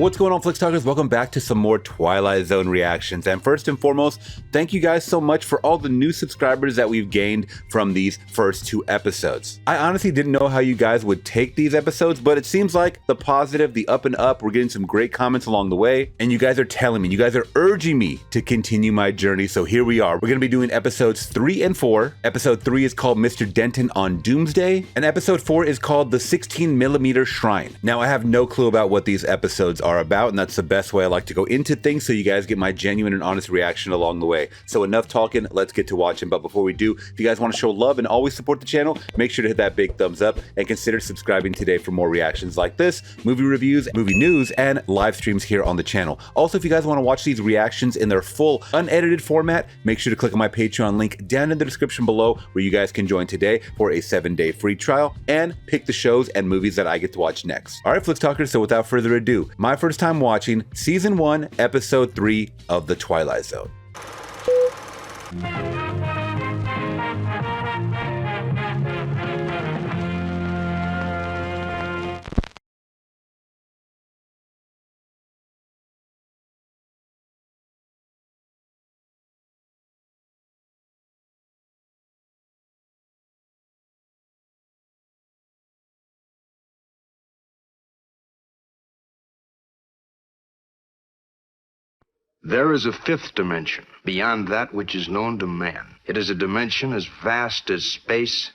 What's going on, Flix Talkers? Welcome back to some more Twilight Zone reactions. And first and foremost, thank you guys so much for all the new subscribers that we've gained from these first 2 episodes. I honestly didn't know how you guys would take these episodes, but it seems like the positive, the up and up, we're getting some great comments along the way. And you guys are telling me, you guys are urging me to continue my journey. So here we are. We're going to be doing episodes 3 and 4. Episode 3 is called Mr. Denton on Doomsday. And episode 4 is called the 16mm Shrine. Now, I have no clue about what these episodes are about, and that's the best way I like to go into things so you guys get my genuine and honest reaction along the way. So enough talking, let's get to watching. But before we do, if you guys want to show love and always support the channel, make sure to hit that big thumbs up and consider subscribing today for more reactions like this, movie reviews, movie news, and live streams here on the channel. Also, if you guys want to watch these reactions in their full unedited format, make sure to click on my Patreon link down in the description below where you guys can join today for a 7-day free trial and pick the shows and movies that I get to watch next. All right, Flix Talkers, so without further ado, my first time watching Season 1, Episode 3 of The Twilight Zone. There is a 5th dimension, beyond that which is known to man. It is a dimension as vast as space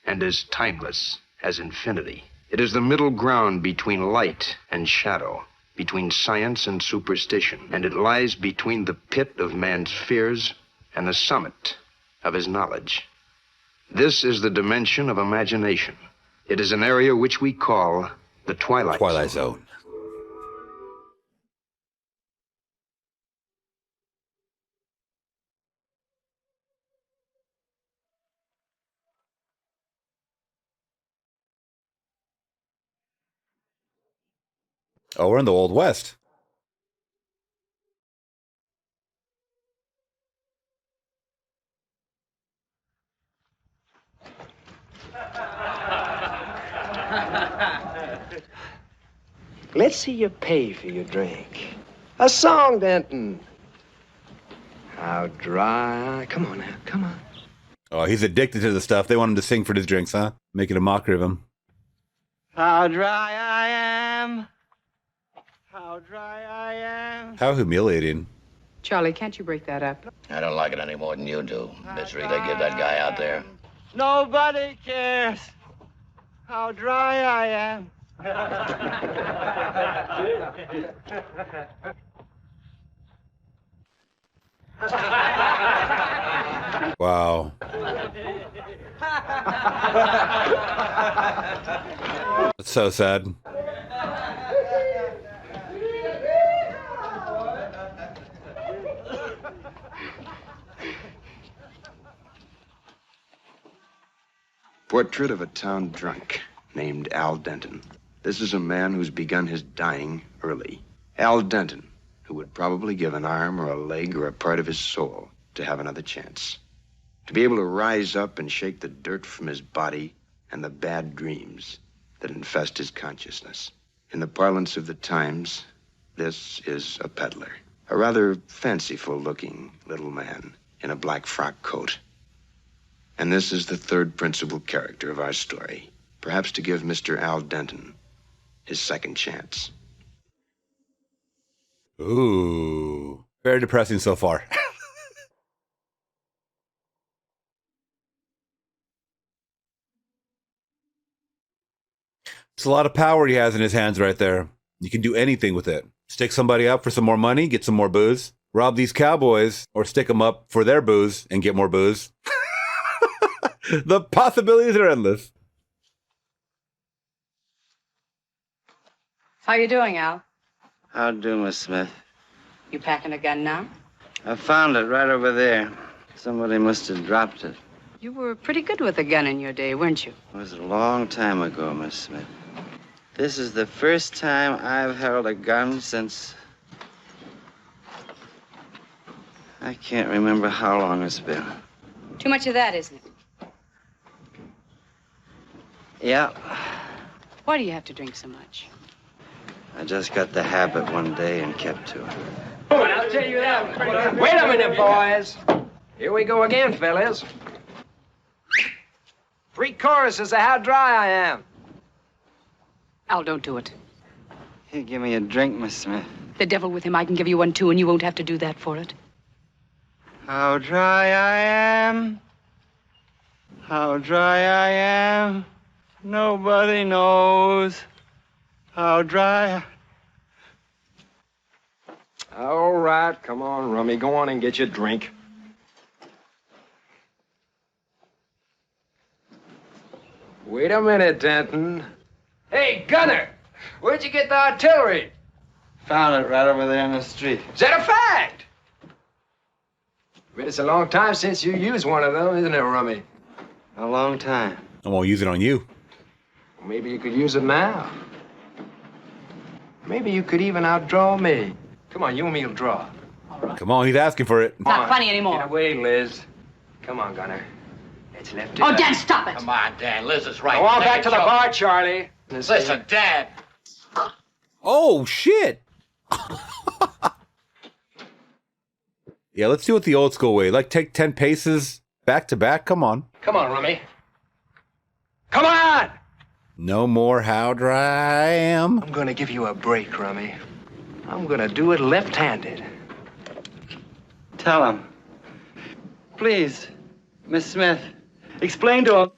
and as timeless as infinity. It is the middle ground between light and shadow, between science and superstition, and it lies between the pit of man's fears and the summit of his knowledge. This is the dimension of imagination. It is an area which we call the Twilight Zone. Oh, we're in the Old West. Let's see you pay for your drink. A song, Denton. How dry. Come on now, come on. Oh, he's addicted to the stuff. They want him to sing for his drinks, huh? Making a mockery of him. How dry I am. How dry I am. How humiliating. Charlie, can't you break that up? I don't like it any more than you do. Misery they give that guy out there. Nobody cares how dry I am. Wow. That's so sad. Portrait of a town drunk named Al Denton. This is a man who's begun his dying early. Al Denton, who would probably give an arm or a leg or a part of his soul to have another chance. To be able to rise up and shake the dirt from his body and the bad dreams that infest his consciousness. In the parlance of the times, this is a peddler. A rather fanciful-looking little man in a black frock coat. And this is the 3rd principal character of our story, perhaps to give Mr. Al Denton his 2nd chance. Ooh. Very depressing so far. It's a lot of power he has in his hands right there. You can do anything with it. Stick somebody up for some more money, get some more booze. Rob these cowboys, or stick them up for their booze and get more booze. The possibilities are endless. How you doing, Al? How do, Miss Smith? You packing a gun now? I found it right over there. Somebody must have dropped it. You were pretty good with a gun in your day, weren't you? It was a long time ago, Miss Smith. This is the first time I've held a gun since... I can't remember how long it's been. Too much of that, isn't it? Yeah. Why do you have to drink so much? I just got the habit one day and kept to it. I'll tell you that. Wait a minute, boys. Here we go again, fellas. 3 choruses of how dry I am. Al, don't do it. Here, give me a drink, Miss Smith. The devil with him, I can give you one too, and you won't have to do that for it. How dry I am. How dry I am. Nobody knows how dry. All right, come on, Rummy. Go on and get your drink. Wait a minute, Denton. Hey, Gunner, where'd you get the artillery? Found it right over there in the street. Is that a fact? But it's a long time since you used one of them, isn't it, Rummy? A long time. I won't use it on you. Maybe you could use it now. Maybe you could even outdraw me. Come on, you and me will draw. Come on, he's asking for it. It's not funny anymore. Get away, Liz. Come on, Gunner. Let's lift it Oh, up. Dan, stop it. Come on, Dan. Liz is right. Go on Take back it to the slow. bar, Charlie. Listen, Dan. Oh, shit. Yeah, let's do it the old school way. Like, take 10 paces back to back. Come on. Come on, Rummy. Come on! No more how dry I am. I'm gonna give you a break, Rummy. I'm gonna do it left-handed. Tell him. Please, Miss Smith, explain to him.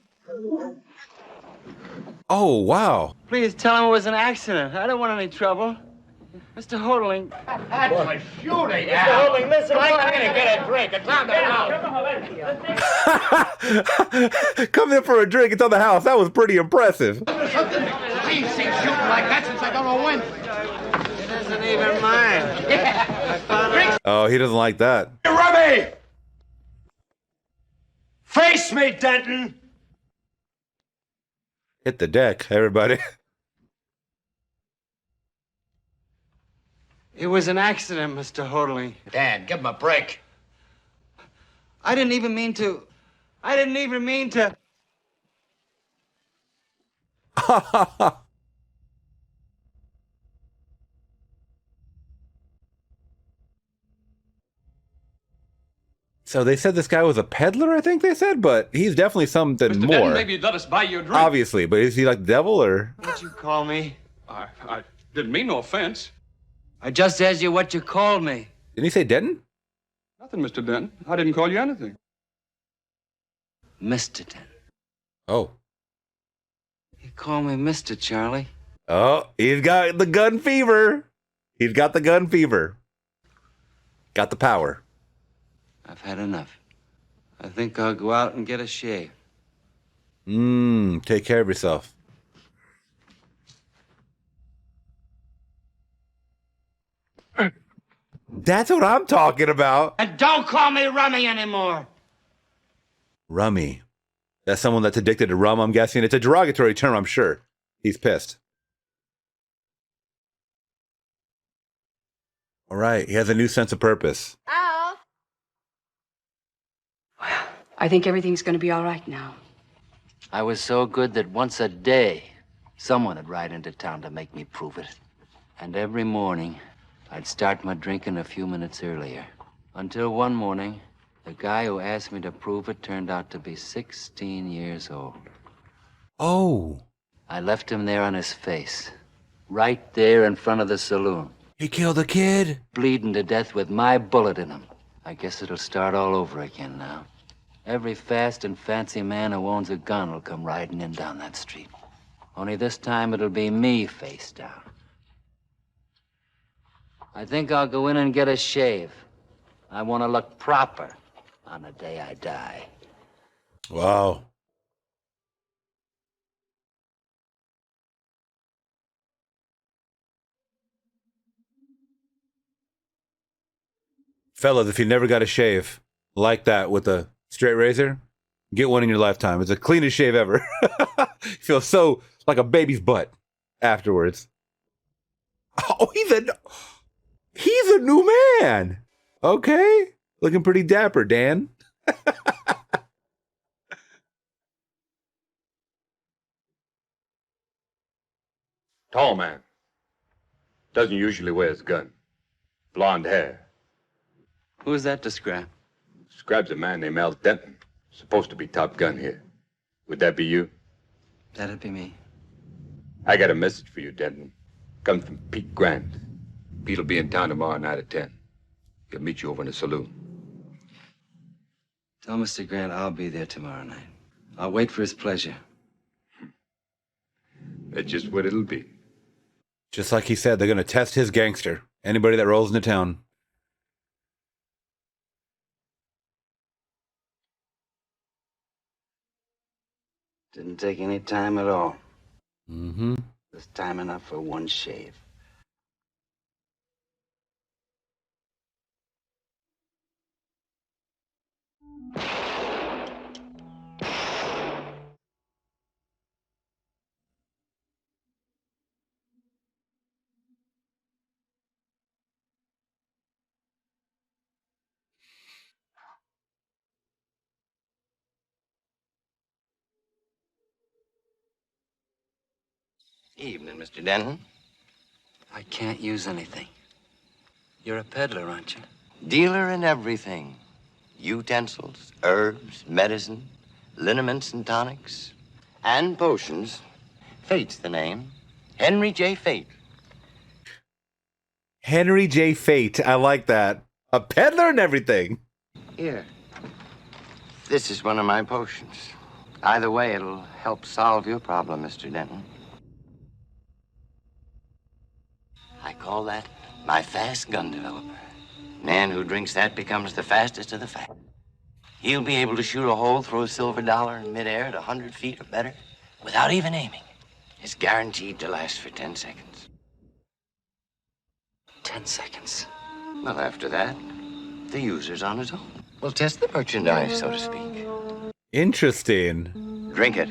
Oh, wow. Please tell him it was an accident. I don't want any trouble. Mr. Hodling. That's my shooting, Mr. Hodling, listen. I'm gonna get a drink. It's on the house. Come in for a drink. It's on the house. That was pretty impressive. I ain't seen shooting like that since I don't know when. It isn't even mine. I found it. Oh, he doesn't like that. Rummy! Face me, Denton! Hit the deck, everybody. It was an accident, Mr. Hodling. Dan, give him a break. I didn't even mean to. I didn't even mean to. So they said this guy was a peddler, I think they said, but he's definitely something Mr. more. Denton, maybe you'd let us buy you a drink. Obviously, but is he like the devil or? What'd you call me? I didn't mean no offense. I just asked you what you called me. Didn't he say Denton? Nothing, Mr. Denton. I didn't call you anything. Mr. Denton. Oh. You call me Mr. Charlie? Oh, he's got the gun fever. He's got the gun fever. Got the power. I've had enough. I think I'll go out and get a shave. Take care of yourself. That's what I'm talking about. And don't call me Rummy anymore. Rummy. That's someone that's addicted to rum, I'm guessing. It's a derogatory term, I'm sure. He's pissed. All right, he has a new sense of purpose. Al. Well, I think everything's going to be all right now. I was so good that once a day, someone would ride into town to make me prove it. And every morning, I'd start my drinking a few minutes earlier. Until one morning, the guy who asked me to prove it turned out to be 16 years old. Oh, I left him there on his face, right there in front of the saloon, he killed a kid. bleeding to death with my bullet in him. I guess it'll start all over again now. Every fast and fancy man who owns a gun will come riding in down that street. Only this time it'll be me face down. I think I'll go in and get a shave. I want to look proper on the day I die. Wow. Fellas, if you never got a shave like that with a straight razor, get one in your lifetime. It's the cleanest shave ever. You feel so like a baby's butt afterwards. Oh, he's a new man. Okay. Looking pretty dapper, Dan. Tall man. Doesn't usually wear his gun. Blonde hair. Who's that to Scrap? Scrap's a man named Al Denton. Supposed to be top gun here. Would that be you? That'd be me. I got a message for you, Denton. Comes from Pete Grant. Pete'll be in town tomorrow night at 10. He'll meet you over in the saloon. Tell Mr. Grant I'll be there tomorrow night. I'll wait for his pleasure. That's just what it'll be. Just like he said, they're going to test his gangster. Anybody that rolls into town. Didn't take any time at all. Mm-hmm. There's time enough for one shave. Evening, Mr. Denton. I can't use anything. You're a peddler, aren't you? Dealer in everything. Utensils, herbs, medicine, liniments and tonics, and potions. Fate's the name. Henry J. Fate. Henry J. Fate. I like that. A peddler and everything. Here. This is one of my potions. Either way, it'll help solve your problem, Mr. Denton. I call that my fast gun developer. Man who drinks that becomes the fastest of the fast. He'll be able to shoot a hole through a silver dollar in midair at 100 feet or better without even aiming. It's guaranteed to last for 10 seconds. 10 seconds. Well, after that, the user's on his own. We'll test the merchandise, so to speak. Interesting. Drink it.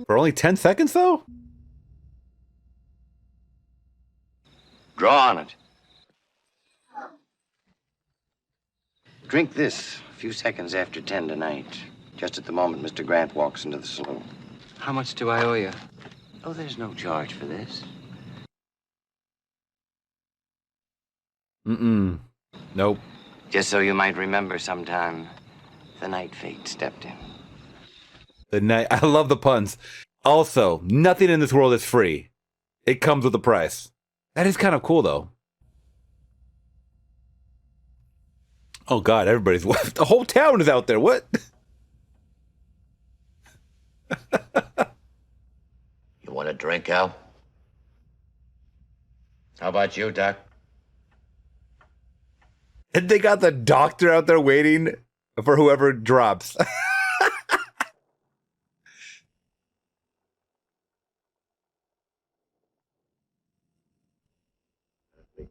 For only 10 seconds, though? Draw on it. Drink this a few seconds after 10 tonight. Just at the moment Mr. Grant walks into the saloon. How much do I owe you? Oh, there's no charge for this. Mm-mm. Nope. Just so you might remember sometime the night Fate stepped in. The night. I love the puns. Also, nothing in this world is free. It comes with a price. That is kind of cool, though. Oh, God, everybody's... The whole town is out there. What? You want a drink, Al? How about you, Doc? And they got the doctor out there waiting for whoever drops.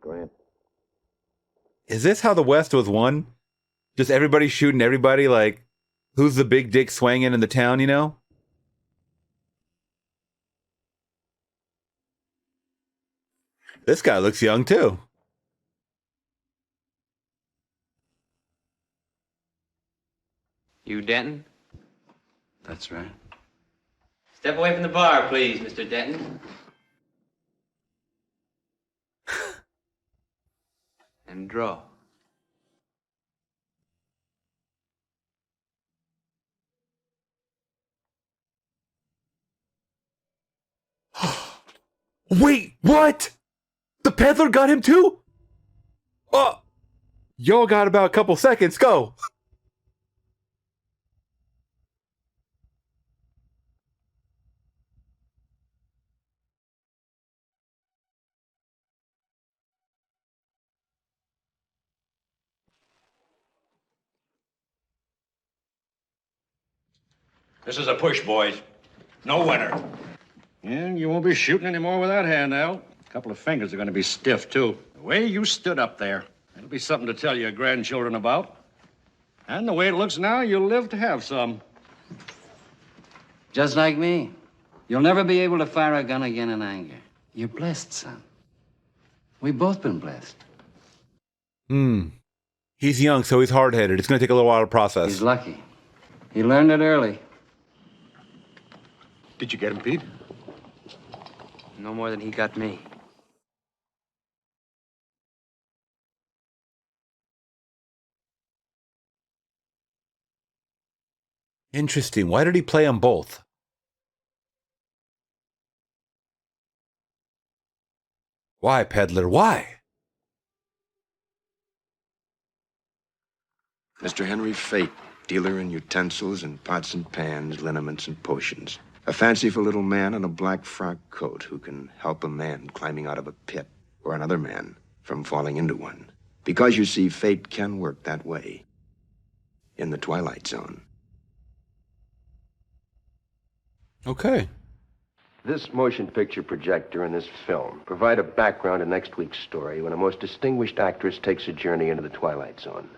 Grant. Is this how the West was won? Just everybody shooting everybody, like, who's the big dick swanging in the town, you know? This guy looks young, too. You Denton? That's right. Step away from the bar, please, Mr. Denton. And draw. Wait, what? The peddler got him too? Oh, y'all got about a couple seconds. Go. This is a push, boys. No winner. And you won't be shooting anymore with that hand, Al. A couple of fingers are going to be stiff, too. The way you stood up there, it'll be something to tell your grandchildren about. And the way it looks now, you'll live to have some. Just like me. You'll never be able to fire a gun again in anger. You're blessed, son. We've both been blessed. He's young, so he's hard-headed. It's going to take a little while to process. He's lucky. He learned it early. Did you get him, Pete? No more than he got me. Interesting. Why did he play them both? Why, peddler? Why? Mr. Henry Fate, dealer in utensils and pots and pans, liniments and potions. A fanciful little man in a black frock coat who can help a man climbing out of a pit or another man from falling into one. Because, you see, fate can work that way in the Twilight Zone. Okay. This motion picture projector and this film provide a background to next week's story when a most distinguished actress takes a journey into the Twilight Zone.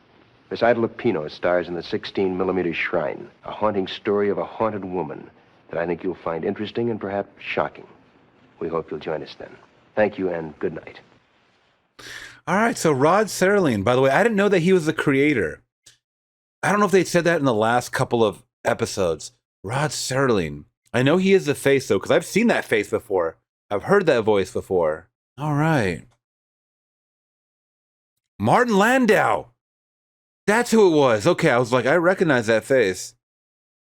Miss Ida Lupino stars in the 16mm Shrine, a haunting story of a haunted woman that I think you'll find interesting and perhaps shocking. We hope you'll join us then. Thank you and good night. All right, so Rod Serling, by the way, I didn't know that he was the creator. I don't know if they said that in the last couple of episodes. Rod Serling. I know he is the face, though, because I've seen that face before. I've heard that voice before. All right. Martin Landau. That's who it was. Okay, I was like, I recognize that face.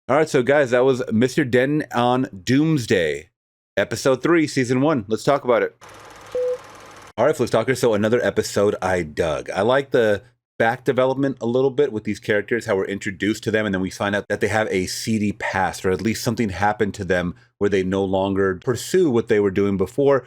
All right, so guys, that was Mr. Denton on Doomsday, episode 3, season 1. Let's talk about it. All right, Flix Talkers, so another episode I dug. I like the back development a little bit with these characters, how we're introduced to them, and then we find out that they have a seedy past, or at least something happened to them where they no longer pursue what they were doing before.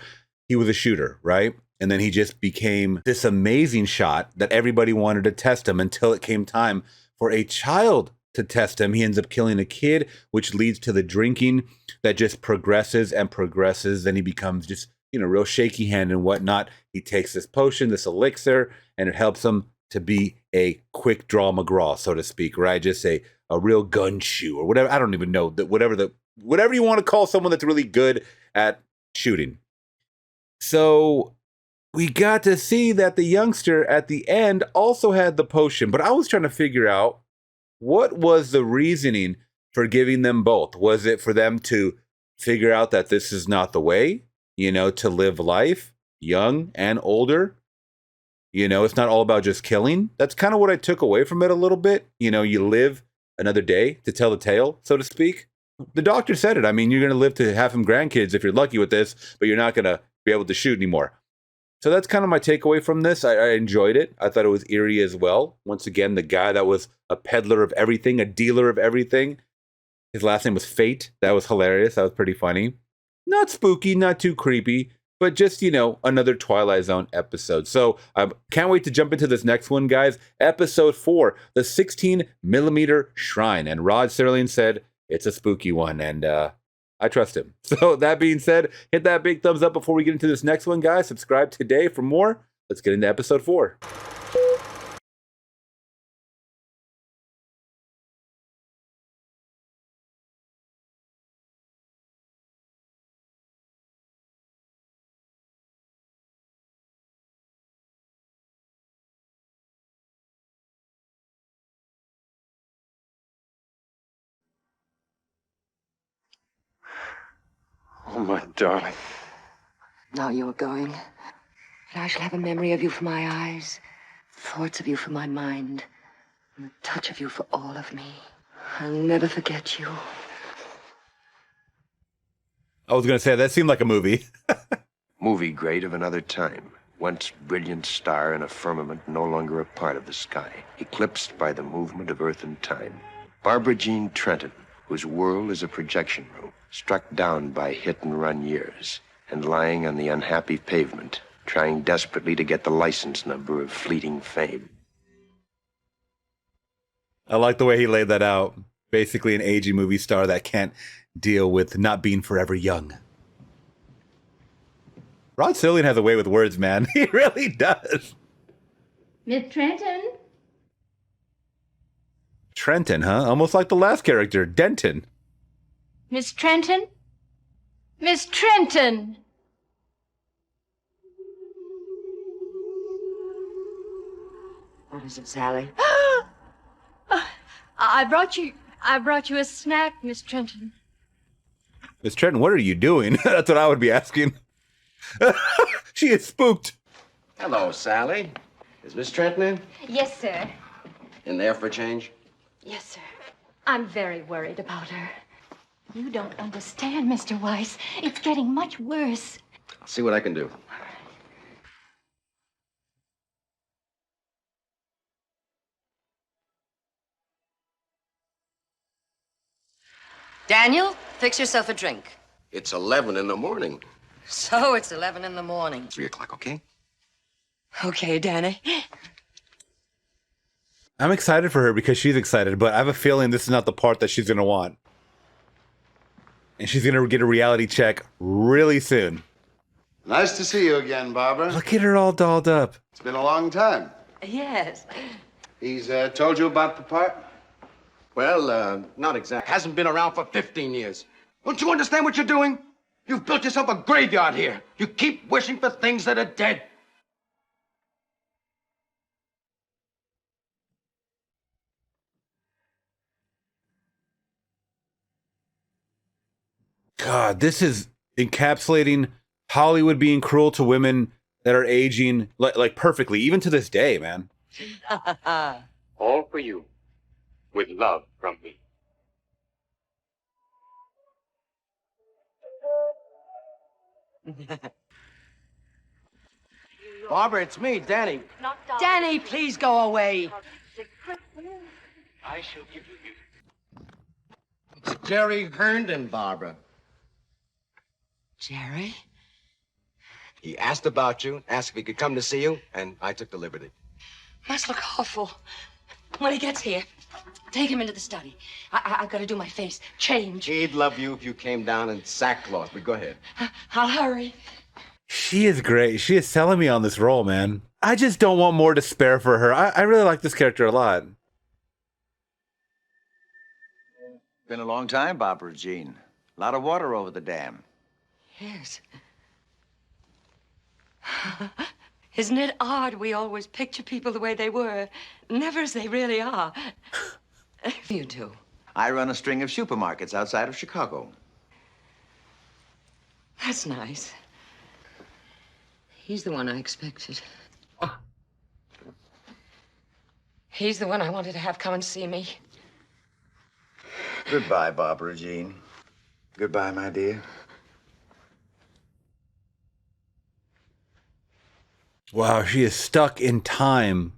He was a shooter, right? And then he just became this amazing shot that everybody wanted to test him until it came time for a child to test him. He ends up killing a kid, which leads to the drinking that just progresses and progresses. Then he becomes just, real shaky hand and whatnot. He takes this potion, this elixir, and it helps him to be a quick draw McGraw, so to speak, right? Just a real gun-shoe or whatever. I don't even know, whatever you want to call someone that's really good at shooting. So we got to see that the youngster at the end also had the potion, but I was trying to figure out what was the reasoning for giving them both. Was it for them to figure out that this is not the way, to live life, young and older? It's not all about just killing. That's kind of what I took away from it a little bit. You live another day to tell the tale, so to speak. The doctor said it. I mean, you're going to live to have some grandkids if you're lucky with this, but you're not going to be able to shoot anymore. So that's kind of my takeaway from this. I enjoyed it. I thought it was eerie as well. Once again, the guy that was a peddler of everything, a dealer of everything. His last name was Fate. That was hilarious. That was pretty funny. Not spooky, not too creepy, but just, another Twilight Zone episode. So I can't wait to jump into this next one, guys. Episode 4, the 16mm Shrine. And Rod Serling said it's a spooky one, and I trust him. So that being said, hit that big thumbs up before we get into this next one, guys. Subscribe today for more. Let's get into episode 4. Oh, my darling. Now you're going, and I shall have a memory of you for my eyes, thoughts of you for my mind, and the touch of you for all of me. I'll never forget you. I was going to say, that seemed like a movie. Movie great of another time. Once brilliant star in a firmament no longer a part of the sky, eclipsed by the movement of earth and time. Barbara Jean Trenton, whose world is a projection room, struck down by hit-and-run years, and lying on the unhappy pavement, trying desperately to get the license number of fleeting fame. I like the way he laid that out. Basically an aging movie star that can't deal with not being forever young. Rod Serling has a way with words, man. He really does. Miss Trenton? Trenton, huh? Almost like the last character, Denton. Miss Trenton? Miss Trenton! What is it, Sally? I brought you a snack, Miss Trenton. Miss Trenton, what are you doing? That's what I would be asking. She is spooked. Hello, Sally. Is Miss Trenton in? Yes, sir. In there for a change? Yes, sir. I'm very worried about her. You don't understand, Mr. Weiss. It's getting much worse. I'll see what I can do. Daniel, fix yourself a drink. It's 11 in the morning. So it's 11 in the morning. 3 o'clock, okay? Okay, Danny. I'm excited for her because she's excited, but I have a feeling this is not the part that she's going to want. And she's going to get a reality check really soon. Nice to see you again, Barbara. Look at her all dolled up. It's been a long time. Yes. He's told you about the part? Well, not exactly. Hasn't been around for 15 years. Don't you understand what you're doing? You've built yourself a graveyard here. You keep wishing for things that are dead. God, this is encapsulating Hollywood being cruel to women that are aging like perfectly, even to this day, man. All for you, with love from me. Barbara, it's me, Danny. Danny, please go away. I shall give you. It's Jerry Herndon, Barbara. Jerry? He asked about you, asked if he could come to see you, and I took the liberty. Must look awful. When he gets here, take him into the study. I've got to do my face. Change. He'd love you if you came down in sackcloth, but go ahead. I'll hurry. She is great. She is selling me on this role, man. I just don't want more to spare for her. I really like this character a lot. Been a long time, Barbara Jean. A lot of water over the dam. Yes. Isn't it odd we always picture people the way they were, never as they really are? You do. I run a string of supermarkets outside of Chicago. That's nice. He's the one I expected. He's the one I wanted to have come and see me. Goodbye, Barbara Jean. Goodbye, my dear. Wow, she is stuck in time.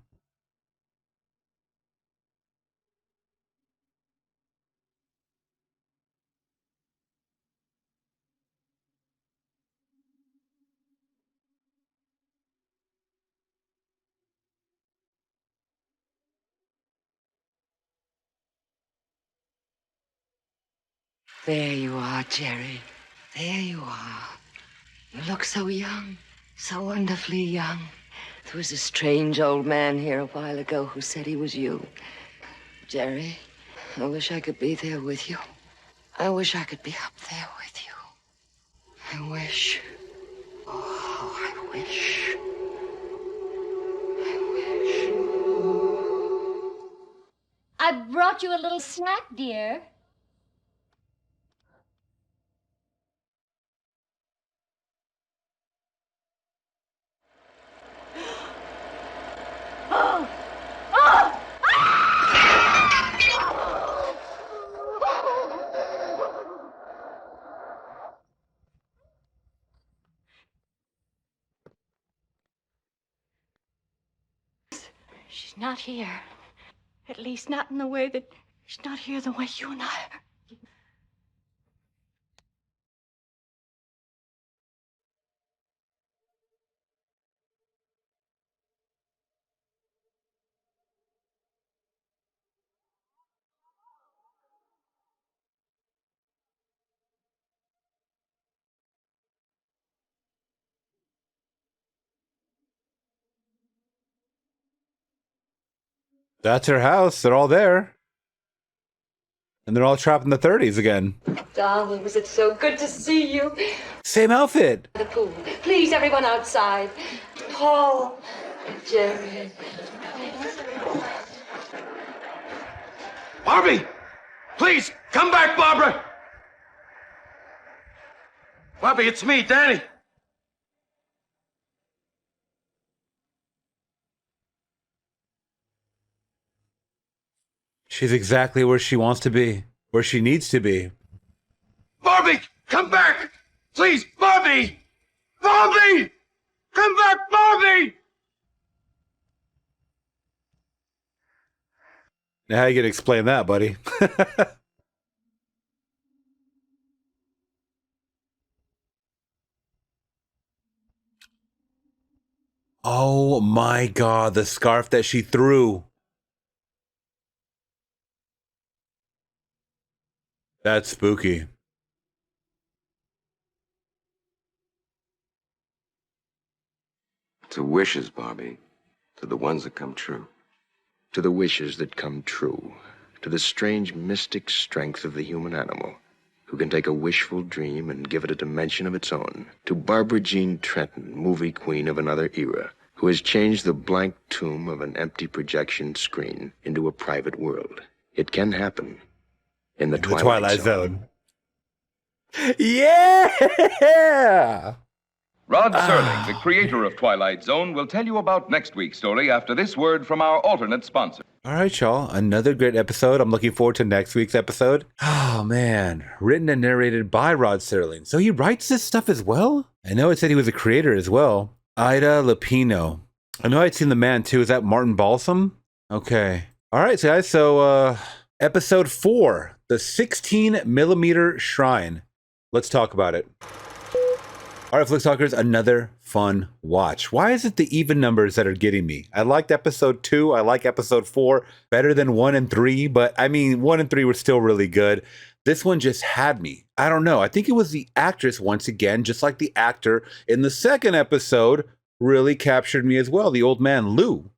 There you are, Jerry. There you are. You look so young, so wonderfully young. There was a strange old man here a while ago who said he was you. Jerry, I wish I could be there with you. I wish I could be up there with you. I wish. Oh, I wish. I brought you a little snack, dear. Oh! Oh! She's not here. At least not in the way that... She's not here the way you and I are. That's her house. They're all there. And they're all trapped in the 30s again. Darling, was it so good to see you? Same outfit. The pool. Please, everyone outside. Paul, Jerry. Barbie! Please, come back, Barbara! Barbie, it's me, Danny. She's exactly where she wants to be, where she needs to be. Barbie, come back! Please, Barbie! Barbie! Come back, Barbie! Now how you gonna explain that, buddy? Oh my God, the scarf that she threw. That's spooky. To wishes, Barbie. To the ones that come true. To the wishes that come true. To the strange mystic strength of the human animal, who can take a wishful dream and give it a dimension of its own. To Barbara Jean Trenton, movie queen of another era, who has changed the blank tomb of an empty projection screen into a private world. It can happen in the Twilight Zone. Yeah! Rod Serling, the creator of Twilight Zone, will tell you about next week's story after this word from our alternate sponsor. All right, y'all. Another great episode. I'm looking forward to next week's episode. Oh, man. Written and narrated by Rod Serling. So he writes this stuff as well? I know it said he was a creator as well. Ida Lupino. I know I'd seen The Man, too. Is that Martin Balsam? Okay. All right, so guys. So, episode 4, the 16mm Shrine. Let's talk about it. All right, Flix Talkers, another fun watch. Why is it the even numbers that are getting me? I liked episode 2. I like episode 4 better than 1 and 3, but I mean, 1 and 3 were still really good. This one just had me. I don't know. I think it was the actress once again, just like the actor in the second episode, really captured me as well. The old man, Lou.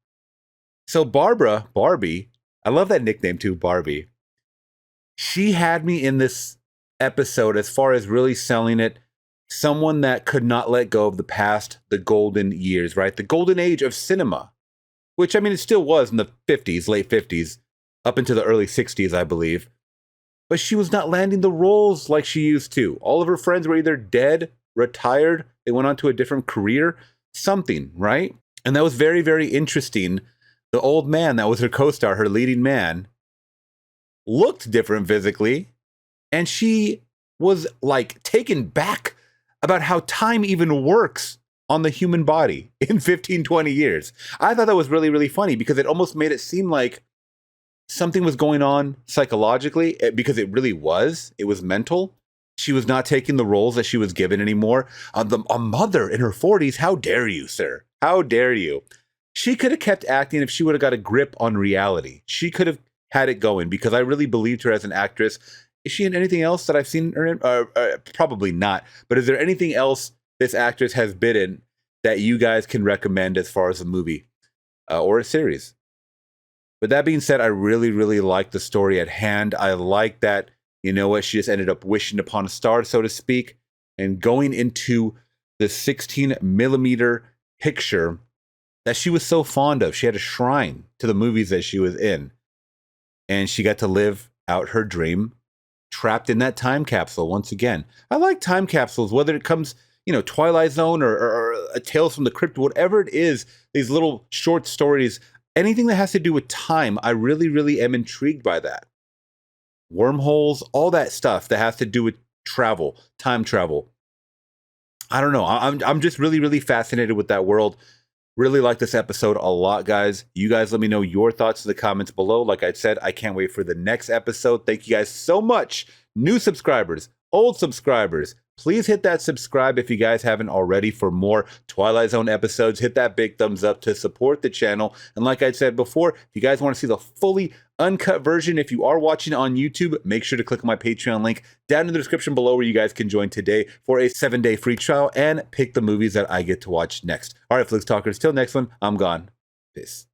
So Barbie, I love that nickname too, Barbie. She had me in this episode as far as really selling it. Someone that could not let go of the past, the golden years, right? The golden age of cinema, which I mean, it still was in the 50s, late 50s, up into the early 60s, I believe. But she was not landing the roles like she used to. All of her friends were either dead, retired, they went on to a different career, something, right? And that was very, very interesting. The old man that was her co-star, her leading man, looked different physically, and she was like taken back about how time even works on the human body in 15, 20 years. I thought that was really, really funny because it almost made it seem like something was going on psychologically, because it really was. It was mental. She was not taking the roles that she was given anymore. A mother in her 40s, how dare you, sir? How dare you? She could have kept acting if she would have got a grip on reality. She could have had it going because I really believed her as an actress. Is she in anything else that I've seen her in? Probably not. But is there anything else this actress has been in that you guys can recommend as far as a movie or a series? But that being said, I really, really like the story at hand. I like that, you know what, she just ended up wishing upon a star, so to speak, and going into the 16mm picture that she was so fond of. She had a shrine to the movies that she was in. And she got to live out her dream, trapped in that time capsule once again. I like time capsules, whether it comes, you know, Twilight Zone or a Tales from the Crypt, whatever it is, these little short stories, anything that has to do with time, I really, really am intrigued by that. Wormholes, all that stuff that has to do with travel, time travel. I don't know. I'm just really, really fascinated with that world. Really like this episode a lot, guys. You guys let me know your thoughts in the comments below. Like I said, I can't wait for the next episode. Thank you guys so much. New subscribers, old subscribers, please hit that subscribe if you guys haven't already for more Twilight Zone episodes. Hit that big thumbs up to support the channel. And like I said before, if you guys want to see the fully uncut version, if you are watching on YouTube, make sure to click on my Patreon link down in the description below where you guys can join today for a 7-day free trial and pick the movies that I get to watch next. All right, Flix Talkers, till next one, I'm gone. Peace.